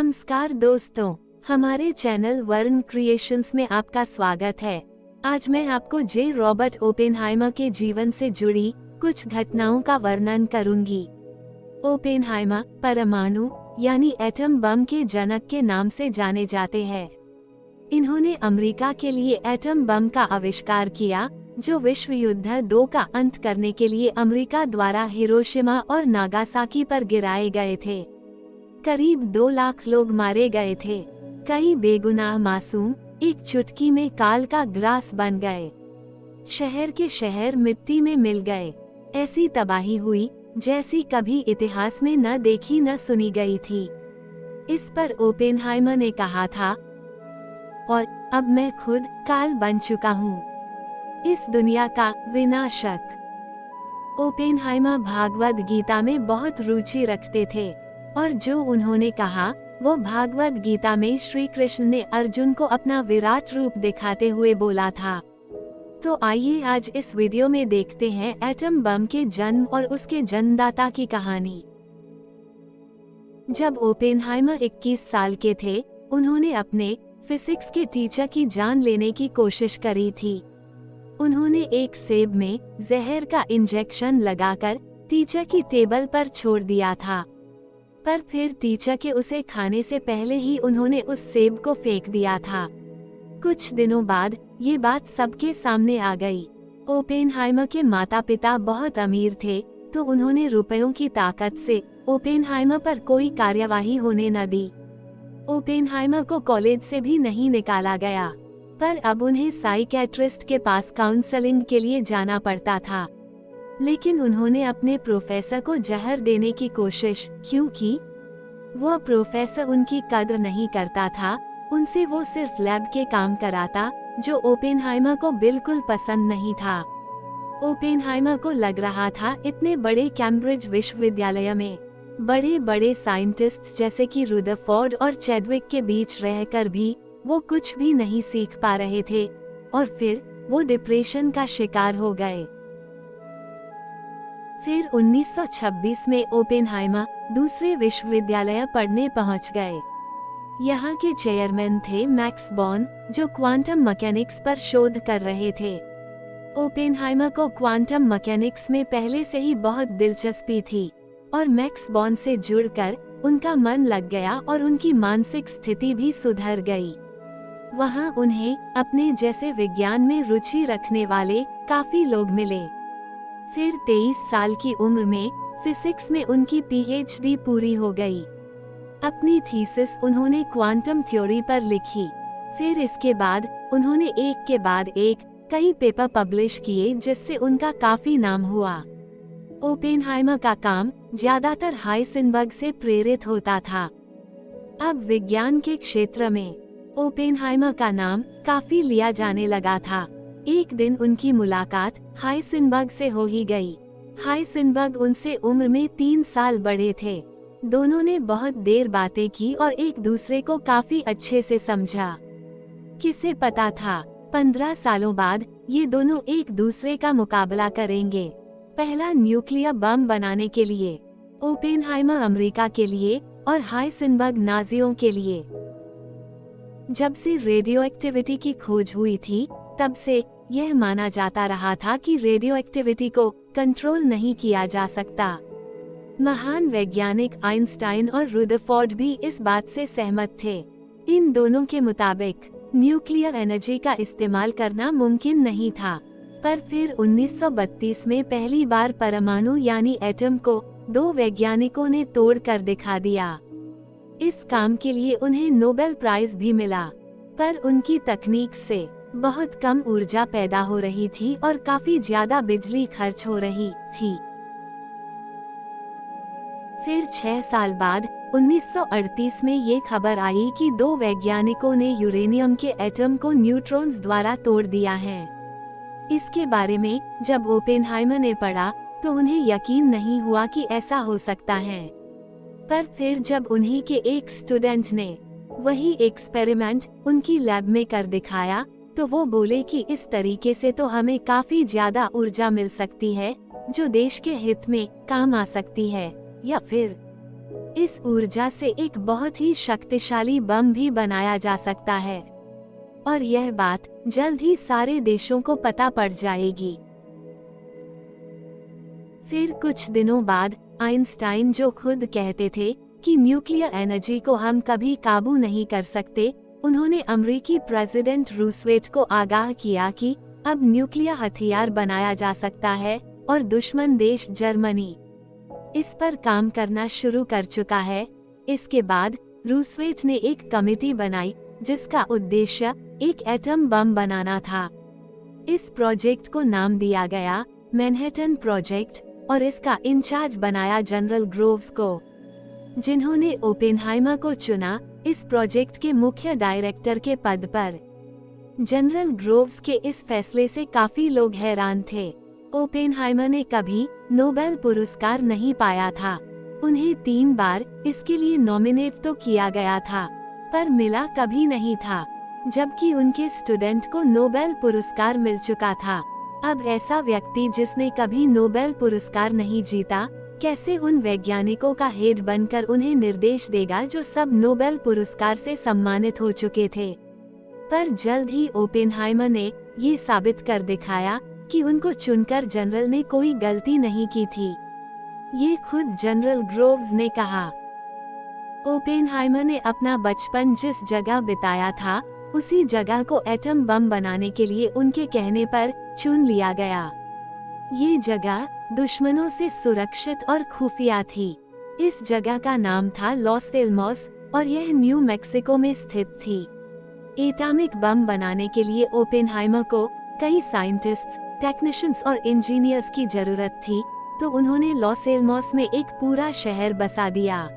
नमस्कार दोस्तों, हमारे चैनल वर्ण क्रिएशंस में आपका स्वागत है। आज मैं आपको जे रॉबर्ट ओपेनहाइमर के जीवन से जुड़ी कुछ घटनाओं का वर्णन करूंगी। ओपेनहाइमर परमाणु यानी एटम बम के जनक के नाम से जाने जाते हैं। इन्होंने अमेरिका के लिए एटम बम का आविष्कार किया, जो विश्व युद्ध 2 का अंत करने के लिए अमेरिका द्वारा हिरोशिमा और नागासाकी पर गिराए गए थे। करीब 2 लाख लोग मारे गए थे। कई बेगुनाह मासूम एक चुटकी में काल का ग्रास बन गए। शहर के शहर मिट्टी में मिल गए। ऐसी तबाही हुई जैसी कभी इतिहास में न देखी न सुनी गई थी। इस पर ओपेनहाइमर ने कहा था, और अब मैं खुद काल बन चुका हूँ, इस दुनिया का विनाशक। ओपेनहाइमर भागवत गीता में बहुत रुचि रखते थे और जो उन्होंने कहा वो भागवत गीता में श्री कृष्ण ने अर्जुन को अपना विराट रूप दिखाते हुए बोला था। तो आइए आज इस वीडियो में देखते हैं एटम बम के जन्म और उसके जन्मदाता की कहानी। जब ओपेनहाइमर 21 साल के थे, उन्होंने अपने फिजिक्स के टीचर की जान लेने की कोशिश करी थी। उन्होंने एक सेब में जहर का इंजेक्शन लगाकर टीचर की टेबल पर छोड़ दिया था, पर फिर टीचर के उसे खाने से पहले ही उन्होंने उस सेब को फेंक दिया था। कुछ दिनों बाद ये बात सबके सामने आ गई। ओपेनहाइमर के माता पिता बहुत अमीर थे, तो उन्होंने रुपयों की ताकत से ओपेनहाइमर पर कोई कार्यवाही होने न दी। ओपेनहाइमर को कॉलेज से भी नहीं निकाला गया, पर अब उन्हें साइकियाट्रिस्ट के पास काउंसलिंग के लिए जाना पड़ता था। लेकिन उन्होंने अपने प्रोफेसर को जहर देने की कोशिश क्यों की? वह प्रोफेसर उनकी कद्र नहीं करता था। उनसे वो सिर्फ लैब के काम कराता, जो ओपेनहाइमर को बिल्कुल पसंद नहीं था। ओपेनहाइमर को लग रहा था इतने बड़े कैम्ब्रिज विश्वविद्यालय में बड़े बड़े साइंटिस्ट्स जैसे कि रुदरफोर्ड और चैडविक के बीच रहकर भी वो कुछ भी नहीं सीख पा रहे थे, और फिर वो डिप्रेशन का शिकार हो गए। फिर 1926 में ओपेनहाइमर दूसरे विश्वविद्यालय पढ़ने पहुंच गए। यहाँ के चेयरमैन थे मैक्स बॉर्न, जो क्वांटम मैकेनिक्स पर शोध कर रहे थे। ओपेनहाइमर को क्वांटम मैकेनिक्स में पहले से ही बहुत दिलचस्पी थी, और मैक्स बॉर्न से जुड़कर उनका मन लग गया और उनकी मानसिक स्थिति भी सुधर गई। वहाँ उन्हें अपने जैसे विज्ञान में रुचि रखने वाले काफी लोग मिले। फिर 23 साल की उम्र में फिजिक्स में उनकी पीएचडी पूरी हो गई। अपनी थीसिस उन्होंने क्वांटम थ्योरी पर लिखी। फिर इसके बाद उन्होंने एक के बाद एक कई पेपर पब्लिश किए, जिससे उनका काफी नाम हुआ। ओपेनहाइमर का काम ज्यादातर हाइसेनबर्ग से प्रेरित होता था। अब विज्ञान के क्षेत्र में ओपेनहाइमर का नाम काफी लिया जाने लगा था। एक दिन उनकी मुलाकात हाइसेनबर्ग से हो ही गई। हाइसेनबर्ग उनसे उम्र में 3 साल बड़े थे। दोनों ने बहुत देर बातें की और एक दूसरे को काफी अच्छे से समझा। किसे पता था 15 सालों बाद ये दोनों एक दूसरे का मुकाबला करेंगे, पहला न्यूक्लियर बम बनाने के लिए। ओपेनहाइमर अमेरिका के लिए और हाइसेनबर्ग नाजियों के लिए। जब से रेडियो एक्टिविटी की खोज हुई थी, तब से यह माना जाता रहा था कि रेडियो एक्टिविटी को कंट्रोल नहीं किया जा सकता। महान वैज्ञानिक आइंस्टाइन और रुदरफोर्ड भी इस बात से सहमत थे। इन दोनों के मुताबिक न्यूक्लियर एनर्जी का इस्तेमाल करना मुमकिन नहीं था, पर फिर 1932 में पहली बार परमाणु यानी एटम को 2 वैज्ञानिकों ने तोड़ कर दिखा दिया। इस काम के लिए उन्हें नोबेल प्राइज भी मिला, पर उनकी तकनीक से बहुत कम ऊर्जा पैदा हो रही थी और काफी ज्यादा बिजली खर्च हो रही थी। फिर 6 साल बाद 1938 में ये खबर आई कि 2 वैज्ञानिकों ने यूरेनियम के एटम को न्यूट्रॉन्स द्वारा तोड़ दिया है। इसके बारे में जब ओपेनहाइमर ने पढ़ा तो उन्हें यकीन नहीं हुआ कि ऐसा हो सकता है। पर फिर जब उन्हीं के एक स्टूडेंट ने वही एक्सपेरिमेंट उनकी लैब में कर दिखाया, तो वो बोले कि इस तरीके से तो हमें काफी ज्यादा ऊर्जा मिल सकती है, जो देश के हित में काम आ सकती है, या फिर इस ऊर्जा से एक बहुत ही शक्तिशाली बम भी बनाया जा सकता है और यह बात जल्द ही सारे देशों को पता पड़ जाएगी। फिर कुछ दिनों बाद आइंस्टाइन, जो खुद कहते थे कि न्यूक्लियर एनर्जी को हम कभी काबू नहीं कर सकते, उन्होंने अमेरिकी प्रेसिडेंट रूसवेल्ट को आगाह किया कि अब न्यूक्लियर हथियार बनाया जा सकता है और दुश्मन देश जर्मनी इस पर काम करना शुरू कर चुका है। इसके बाद रूसवेल्ट ने एक कमेटी बनाई जिसका उद्देश्य एक एटम बम बनाना था। इस प्रोजेक्ट को नाम दिया गया मैनहट्टन प्रोजेक्ट और इसका इंचार्ज बनाया जनरल ग्रोव्स को, जिन्होंने ओपेनहाइमर को चुना इस प्रोजेक्ट के मुख्य डायरेक्टर के पद पर। जनरल ग्रोव्स के इस फैसले से काफी लोग हैरान थे। ओपेनहाइमर ने कभी नोबेल पुरस्कार नहीं पाया था। उन्हें 3 बार इसके लिए नॉमिनेट तो किया गया था, पर मिला कभी नहीं था, जबकि उनके स्टूडेंट को नोबेल पुरस्कार मिल चुका था। अब ऐसा व्यक्ति जिसने कभी नोबेल पुरस्कार नहीं जीता, कैसे उन वैज्ञानिकों का हेड बनकर उन्हें निर्देश देगा जो सब नोबेल पुरस्कार से सम्मानित हो चुके थे। पर जल्द ही ओपेनहाइमर ने ये साबित कर दिखाया कि उनको चुनकर जनरल ने कोई गलती नहीं की थी। ये खुद जनरल ग्रोव्स ने कहा। ओपेनहाइमर ने अपना बचपन जिस जगह बिताया था, उसी जगह को एटम बम बनाने के लिए उनके कहने पर चुन लिया गया। ये जगह दुश्मनों से सुरक्षित और खुफिया थी। इस जगह का नाम था लॉस एलमोस और यह न्यू मैक्सिको में स्थित थी। एटॉमिक बम बनाने के लिए ओपेनहाइमर को कई साइंटिस्ट्स, टेक्नीशियंस और इंजीनियर्स की जरूरत थी, तो उन्होंने लॉस एलमोस में एक पूरा शहर बसा दिया,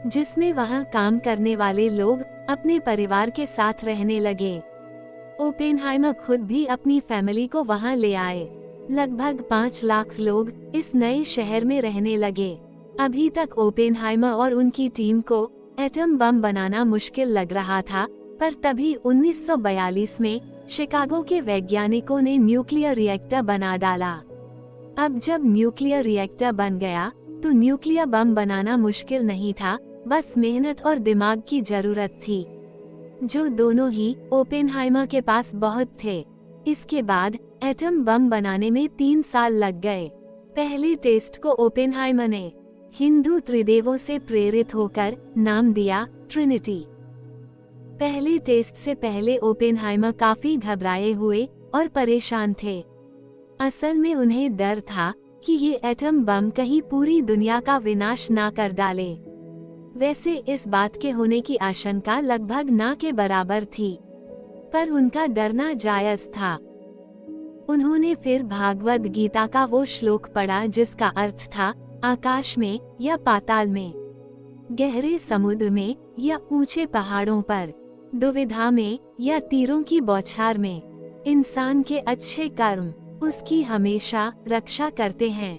जिसमें वहां काम करने वाले लोग अपने परिवार के साथ रहने लगे। ओपेनहाइमर खुद भी अपनी फैमिली को वहां ले आए। लगभग 5 लाख लोग इस नए शहर में रहने लगे। अभी तक ओपेनहाइमर और उनकी टीम को एटम बम बनाना मुश्किल लग रहा था, पर तभी 1942 में शिकागो के वैज्ञानिकों ने न्यूक्लियर रिएक्टर बना डाला। अब जब न्यूक्लियर रिएक्टर बन गया, तो न्यूक्लियर बम बनाना मुश्किल नहीं था, बस मेहनत और दिमाग की जरूरत थी, जो दोनों ही ओपेनहाइमर के पास बहुत थे। इसके बाद एटम बम बनाने में 3 साल लग गए। पहले टेस्ट को ओपेनहाइमर ने हिंदू त्रिदेवों से प्रेरित होकर नाम दिया ट्रिनिटी। पहले टेस्ट से पहले ओपेनहाइमर काफी घबराए हुए और परेशान थे। असल में उन्हें डर था कि ये एटम बम कहीं पूरी दुनिया का विनाश ना कर डाले। वैसे इस बात के होने की आशंका लगभग ना के बराबर थी, पर उनका डरना जायज था। उन्होंने फिर भागवत गीता का वो श्लोक पढ़ा जिसका अर्थ था आकाश में या पाताल में, गहरे समुद्र में या ऊंचे पहाड़ों पर, दुविधा में या तीरों की बौछार में, इंसान के अच्छे कर्म उसकी हमेशा रक्षा करते हैं।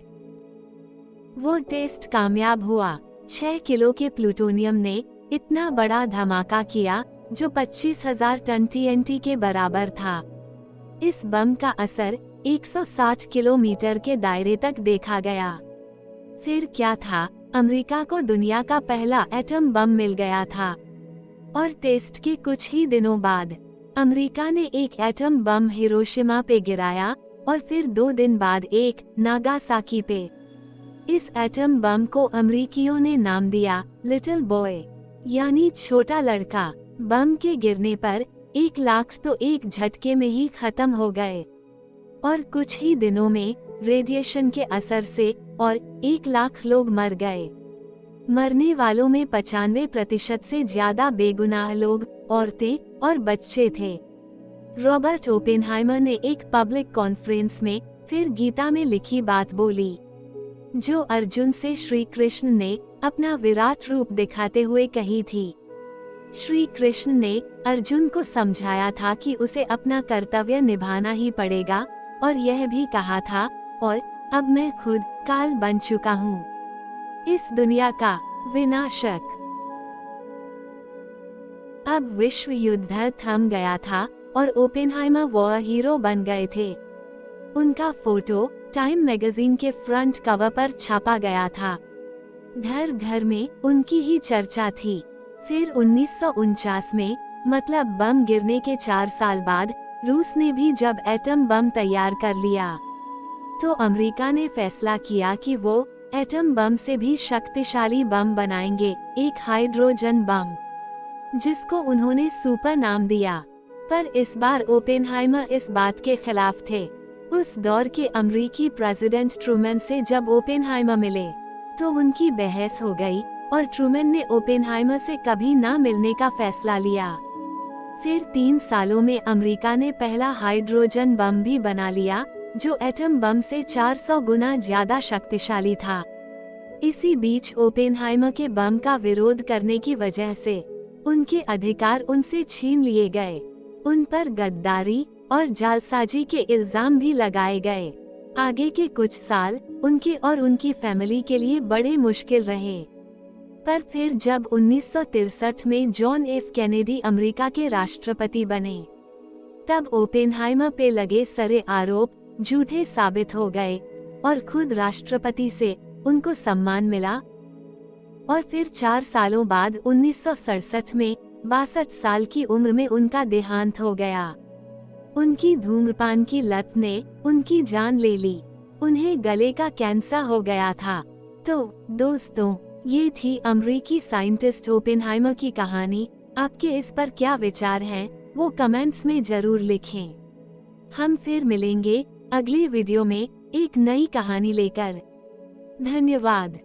वो टेस्ट कामयाब हुआ। 6 किलो के प्लूटोनियम ने इतना बड़ा धमाका किया जो 25,000 टन TNT के बराबर था। इस बम का असर 160 किलोमीटर के दायरे तक देखा गया। फिर क्या था, अमेरिका को दुनिया का पहला एटम बम मिल गया था और टेस्ट के कुछ ही दिनों बाद अमेरिका ने एक एटम बम हिरोशिमा पे गिराया और फिर 2 दिन बाद एक नागासाकी पे। इस एटम बम को अमेरिकियों ने नाम दिया लिटिल बॉय, यानी छोटा लड़का। बम के गिरने पर 1 लाख तो एक झटके में ही खत्म हो गए और कुछ ही दिनों में रेडिएशन के असर से और 1 लाख लोग मर गए। मरने वालों में 95% से ज्यादा बेगुनाह लोग, औरतें और बच्चे थे। रॉबर्ट ओपेनहाइमर ने एक पब्लिक कॉन्फ्रेंस में फिर गीता में लिखी बात बोली, जो अर्जुन से श्री कृष्ण ने अपना विराट रूप दिखाते हुए कही थी। श्री कृष्ण ने अर्जुन को समझाया था कि उसे अपना कर्तव्य निभाना ही पड़ेगा और यह भी कहा था, और अब मैं खुद काल बन चुका हूँ, इस दुनिया का विनाशक। अब विश्व युद्ध थम गया था और ओपेनहाइमर वॉर हीरो बन गए थे। उनका फोटो टाइम मैगजीन के फ्रंट कवर पर छापा गया था। घर घर में उनकी ही चर्चा थी। फिर 1949 में, मतलब बम गिरने के 4 साल बाद, रूस ने भी जब एटम बम तैयार कर लिया, तो अमेरिका ने फैसला किया कि वो एटम बम से भी शक्तिशाली बम बनाएंगे, एक हाइड्रोजन बम, जिसको उन्होंने सुपर नाम दिया। पर इस बार ओपेनहाइमर इस बात के खिलाफ थे। उस दौर के अमेरिकी प्रेसिडेंट ट्रूमैन से जब ओपेनहाइमर मिले, तो उनकी बहस हो गई और ट्रूमैन ने ओपेनहाइमर से कभी ना मिलने का फैसला लिया। फिर 3 सालों में अमेरिका ने पहला हाइड्रोजन बम भी बना लिया, जो एटम बम से 400 गुना ज्यादा शक्तिशाली था। इसी बीच ओपेनहाइमर के बम का विरोध करने की वजह से उनके अधिकार उनसे छीन लिए गए। उन पर गद्दारी और जालसाजी के इल्जाम भी लगाए गए। आगे के कुछ साल उनके और उनकी फैमिली के लिए बड़े मुश्किल रहे। पर फिर जब 1963 में जॉन एफ कैनेडी अमेरिका के राष्ट्रपति बने, तब ओपेनहाइमर पे लगे सारे आरोप झूठे साबित हो गए और खुद राष्ट्रपति से उनको सम्मान मिला। और फिर 4 सालों बाद 1967 में 62 साल की उम्र में उनका देहांत हो गया। उनकी धूम्रपान की लत ने उनकी जान ले ली। उन्हें गले का कैंसर हो गया था। तो दोस्तों, ये थी अमेरिकी साइंटिस्ट ओपेनहाइमर की कहानी। आपके इस पर क्या विचार हैं, वो कमेंट्स में जरूर लिखें। हम फिर मिलेंगे अगली वीडियो में एक नई कहानी लेकर। धन्यवाद।